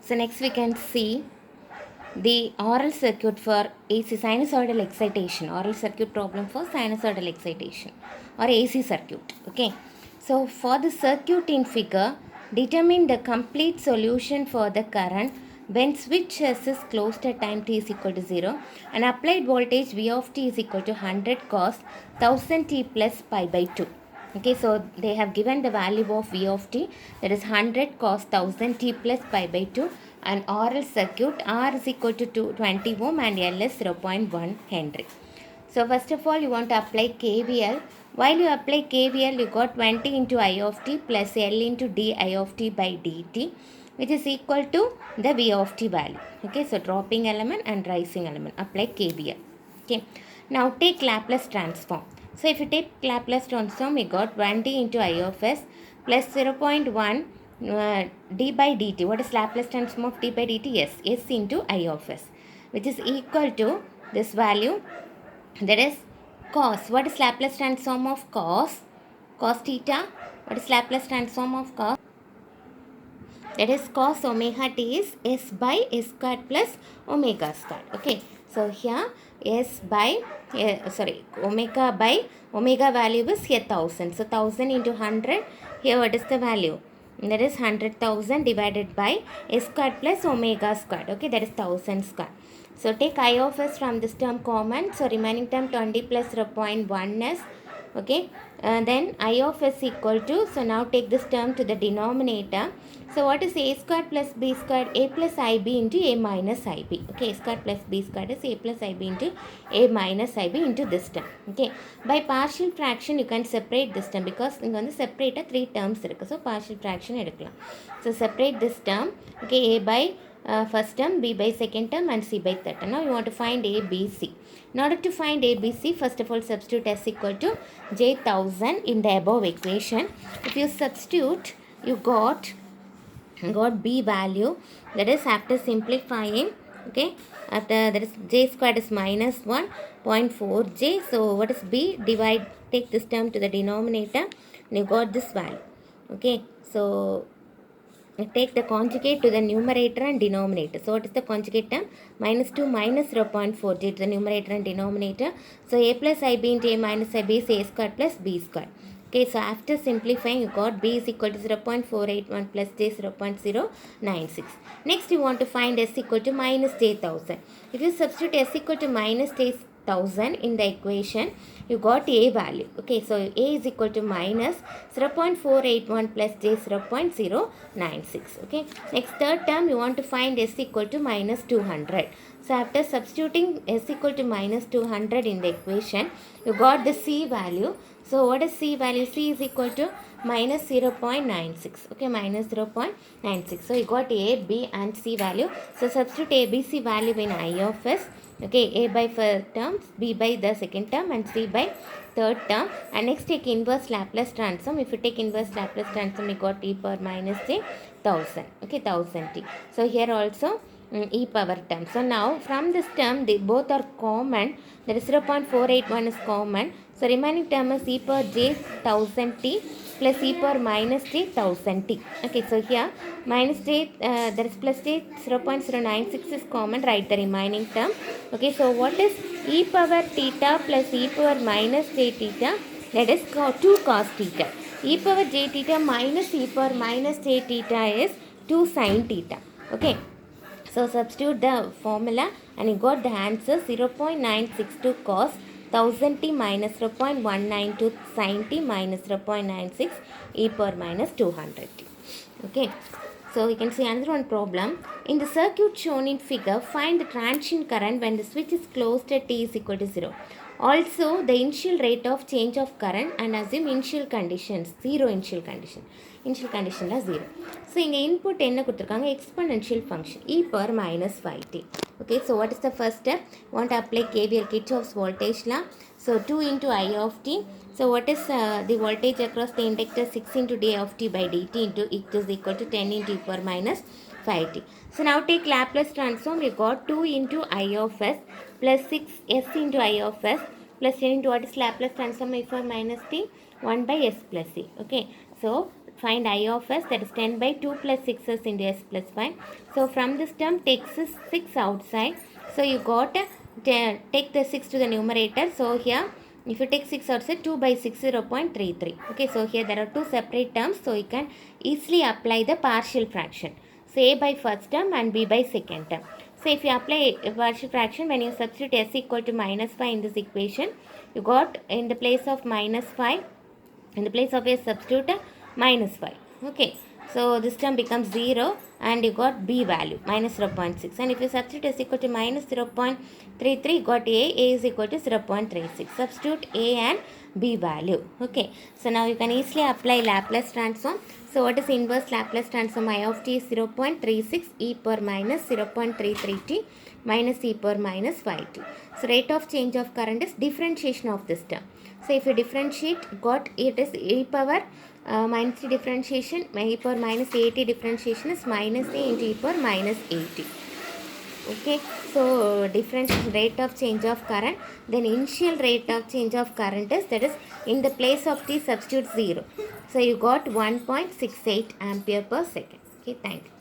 So next we can see the oral circuit for AC sinusoidal excitation, oral circuit problem for sinusoidal excitation or AC circuit. Okay, so for the circuit in figure, determine the complete solution for the current when switch S is closed at time t is equal to 0 and applied voltage V of t is equal to 100 cos 1000 t plus pi by 2. Okay, so they have given the value of V of t, that is 100 cos 1000 t plus pi by 2, and oral circuit R is equal to 20 ohm and L is 0.1 Henry. So first of all you want to apply KVL. While you apply KVL, you got 20 into I of t plus L into di of t by dt, which is equal to the V of t value. Okay, so dropping element and rising element, apply KVL. Okay, now take Laplace transform. So if you take Laplace transform, you got 20 into I of s plus 0.1 d by dt. What is Laplace transform of d by dt? Yes, s into I of s, which is equal to this value, that is cos. What is Laplace transform of cos? Cos theta. What is Laplace transform of cos? That is cos omega t is s by s squared plus omega squared. Okay, so here s by omega by omega value is here 1000. So 1000 into 100, here what is the value? That is 100,000 divided by s squared plus omega squared. Okay, that is 1000 squared. So take I of s from this term common. So remaining term 20 plus 0.1 s. Okay, then I of s equal to, so now take this term to the denominator. So what is a squared plus b squared? A plus ib into a minus ib. Okay, a squared plus b squared is a plus ib into a minus ib into this term. Okay, by partial fraction you can separate this term because you want to separate 3 terms irukku. So partial fraction எடுக்கலாம். So separate this term. Okay, a by first term, b by second term and c by third term. Now you want to find a, b, c. In order to find a, b, c, first of all substitute s equal to j 1000 in the above equation. If you substitute, you got b value, that is after simplifying. Okay, after that is j squared is minus 1.4j. So what is b? Divide, take this term to the denominator and you got this value. Okay, so take the conjugate to the numerator and denominator. So what is the conjugate term? Minus 2 minus 0.4j to the numerator and denominator. So a plus ib into a minus ib is a squared plus b squared. Okay, so after simplifying, you got b is equal to 0.481 plus j 0.096. Next, you want to find s equal to minus j 1000. If you substitute s equal to minus j 1000 in the equation, you got a value. Okay, so a is equal to minus 0.481 plus j 0.096. Okay, next third term, you want to find s equal to minus 200. So after substituting s equal to minus 200 in the equation, you got the c value. So what is c value? C is equal to minus 0.96. Okay, minus 0.96. So you got a, b and c value. So substitute a, b, c value in I of s. Okay, a by first term, b by the second term and c by third term. And next take inverse Laplace transform. If you take inverse Laplace transform, you got e power minus j 1000. Okay, 1000 t. So here also e power term. So now from this term, they both are common. That is 0.481 is common. So remaining term is e power j 1000 t plus e power minus j 1000 t. Okay, so here minus j, that is plus j 0.096 is common. Write the remaining term. Okay, so what is e power theta plus e power minus j theta? That is 2 cos theta. E power j theta minus e power minus j theta is 2 sin theta. Okay, so substitute the formula and you got the answer 0.962 cos 1000 t minus 0.192 sin t minus 0.96 e power minus 200 t. Okay, so you can see another one problem. In the circuit shown in figure, find the transient current when the switch is closed at t is equal to 0. Also the initial rate of change of current and assume initial conditions, 0 initial condition. Initial condition is 0. So in input என்ன கொடுத்திருக்காங்க? Exponential function e power minus 5t. Okay, so what is the first step? Want to apply KVL, Kirchhoff's voltage law. So 2 into I of t. So what is the voltage across the inductor? 6 into d of t by dt into it is equal to 10 into e power minus 5t. So now take Laplace transform. You got 2 into I of s plus 6s into I of s plus 10 into what is Laplace transform e power minus t? 1 by s plus c. Okay, so find I of s, that is 10 by 2 plus 6s into s plus 5. So from this term take 6 outside. So you got take the 6 to the numerator. So here if you take 6 outside, 2 by 6 0.33. Okay, so here there are two separate terms, so you can easily apply the partial fraction. So a by first term and b by second term. So if you apply a partial fraction, when you substitute s equal to minus 5 in this equation, you got in the place of minus 5, in the place of a substitute minus 5. Okay, so this term becomes 0 and you got b value minus 0.6, and if you substitute s equal to minus 0.33, you got a is equal to 0.36. Substitute a and b value. Okay, so now you can easily apply Laplace transform. So what is inverse Laplace transform? I of t is 0.36 e power minus 0.33t minus e power minus 5t. So rate of change of current is differentiation of this term. So if you differentiate, got it is e power minus t differentiation, e power minus 80 differentiation is minus a into e power minus 80. Okay, so different rate of change of current, then initial rate of change of current is, that is in the place of t substitute 0. So you got 1.68 ampere per second. Okay, thank you.